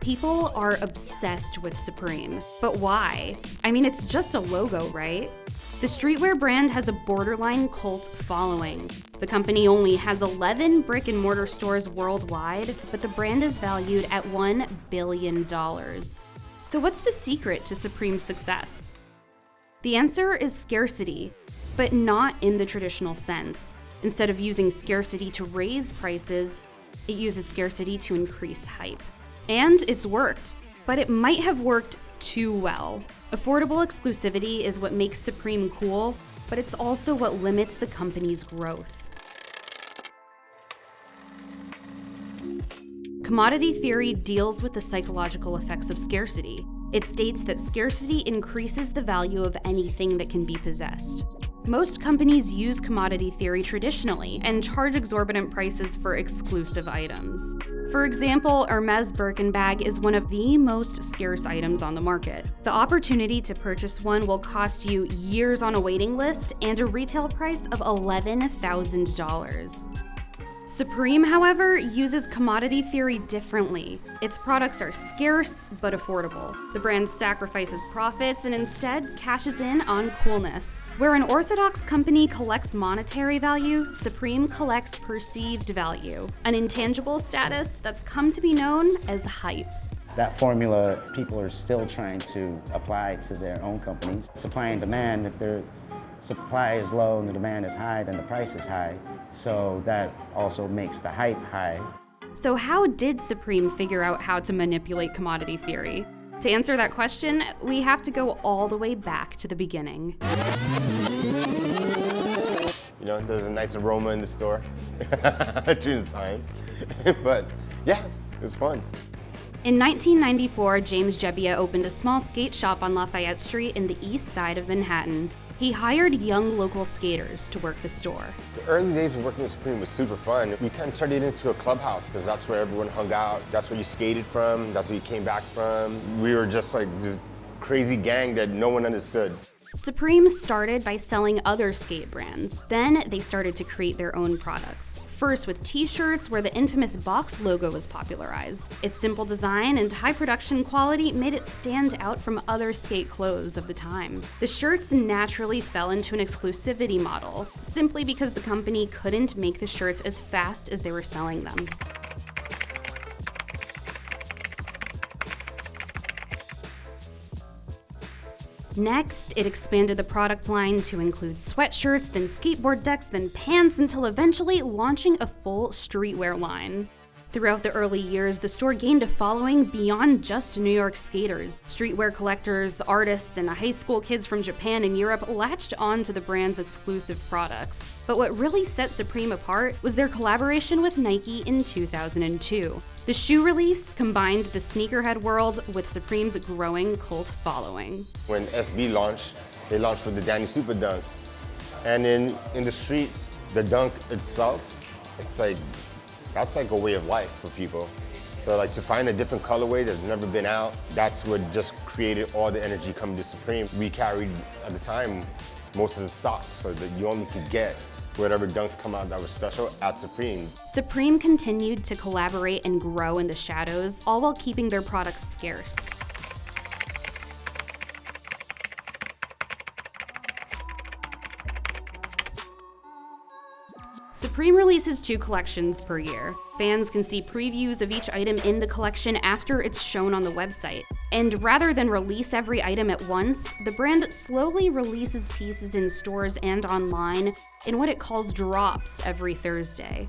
People are obsessed with Supreme. But why? I mean, it's just a logo, right? The streetwear brand has a borderline cult following. The company only has 11 brick-and-mortar stores worldwide, but the brand is valued at $1 billion. So what's the secret to Supreme's success? The answer is scarcity, but not in the traditional sense. Instead of using scarcity to raise prices, it uses scarcity to increase hype. And it's worked, but it might have worked too well. Affordable exclusivity is what makes Supreme cool, but it's also what limits the company's growth. Commodity theory deals with the psychological effects of scarcity. It states that scarcity increases the value of anything that can be possessed. Most companies use commodity theory traditionally and charge exorbitant prices for exclusive items. For example, Hermes Birkin bag is one of the most scarce items on the market. The opportunity to purchase one will cost you years on a waiting list and a retail price of $11,000. Supreme, however, uses commodity theory differently. Its products are scarce but affordable. The brand sacrifices profits and instead cashes in on coolness. Where an orthodox company collects monetary value, Supreme collects perceived value, an intangible status that's come to be known as hype. That formula people are still trying to apply to their own companies. Supply and demand, if their supply is low and the demand is high, then the price is high. So that also makes the hype high. So how did Supreme figure out how to manipulate commodity theory? To answer that question, we have to go all the way back to the beginning. You know, there's a nice aroma in the store during the time. But yeah, it was fun. In 1994, James Jebbia opened a small skate shop on Lafayette Street in the east side of Manhattan. He hired young local skaters to work the store. The early days of working with Supreme was super fun. We kind of turned it into a clubhouse because that's where everyone hung out. That's where you skated from. That's where you came back from. We were just like this crazy gang that no one understood. Supreme started by selling other skate brands. Then they started to create their own products. First with t-shirts, where the infamous box logo was popularized. Its simple design and high production quality made it stand out from other skate clothes of the time. The shirts naturally fell into an exclusivity model, simply because the company couldn't make the shirts as fast as they were selling them. Next, it expanded the product line to include sweatshirts, then skateboard decks, then pants, until eventually launching a full streetwear line. Throughout the early years, the store gained a following beyond just New York skaters. Streetwear collectors, artists, and high school kids from Japan and Europe latched on to the brand's exclusive products. But what really set Supreme apart was their collaboration with Nike in 2002. The shoe release combined the sneakerhead world with Supreme's growing cult following. When SB launched, they launched with the Danny Super Dunk. And in the streets, the dunk itself, it's like, that's like a way of life for people. So like to find a different colorway that's never been out, that's what just created all the energy coming to Supreme. We carried, at the time, most of the stock so that you only could get whatever dunks come out that was special at Supreme. Supreme continued to collaborate and grow in the shadows, all while keeping their products scarce. Supreme releases 2 collections per year. Fans can see previews of each item in the collection after it's shown on the website. And rather than release every item at once, the brand slowly releases pieces in stores and online in what it calls drops every Thursday.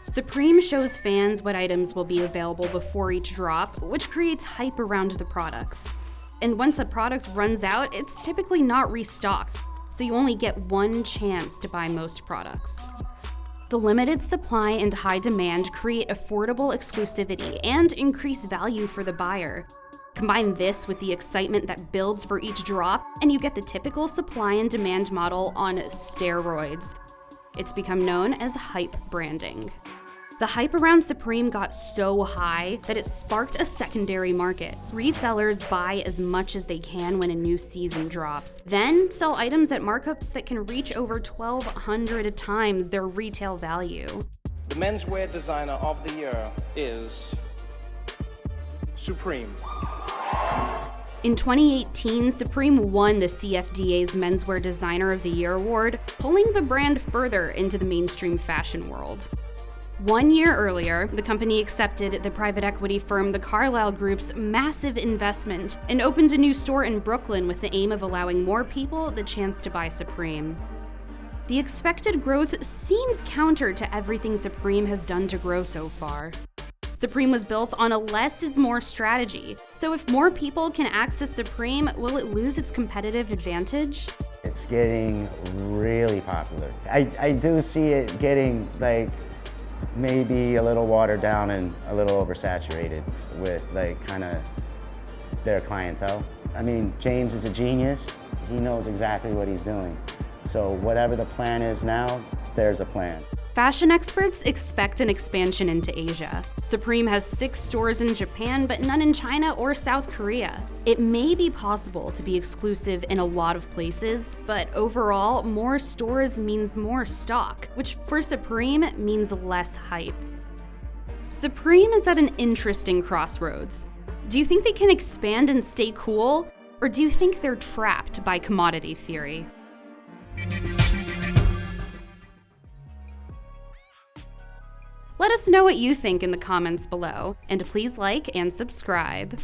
Supreme shows fans what items will be available before each drop, which creates hype around the products. And once a product runs out, it's typically not restocked, so you only get one chance to buy most products. The limited supply and high demand create affordable exclusivity and increase value for the buyer. Combine this with the excitement that builds for each drop, and you get the typical supply and demand model on steroids. It's become known as hype branding. The hype around Supreme got so high that it sparked a secondary market. Resellers buy as much as they can when a new season drops, then sell items at markups that can reach over 1,200 times their retail value. The menswear designer of the year is Supreme. In 2018, Supreme won the CFDA's Menswear Designer of the Year award, pulling the brand further into the mainstream fashion world. 1 year earlier, the company accepted the private equity firm The Carlyle Group's massive investment and opened a new store in Brooklyn with the aim of allowing more people the chance to buy Supreme. The expected growth seems counter to everything Supreme has done to grow so far. Supreme was built on a less is more strategy, so if more people can access Supreme, will it lose its competitive advantage? It's getting really popular. I do see it getting like maybe a little watered down and a little oversaturated with like kind of their clientele. I mean, James is a genius. He knows exactly what he's doing. So whatever the plan is now, there's a plan. Fashion experts expect an expansion into Asia. Supreme has 6 stores in Japan, but none in China or South Korea. It may be possible to be exclusive in a lot of places, but overall, more stores means more stock, which for Supreme means less hype. Supreme is at an interesting crossroads. Do you think they can expand and stay cool, or do you think they're trapped by commodity theory? Let us know what you think in the comments below, and please like and subscribe.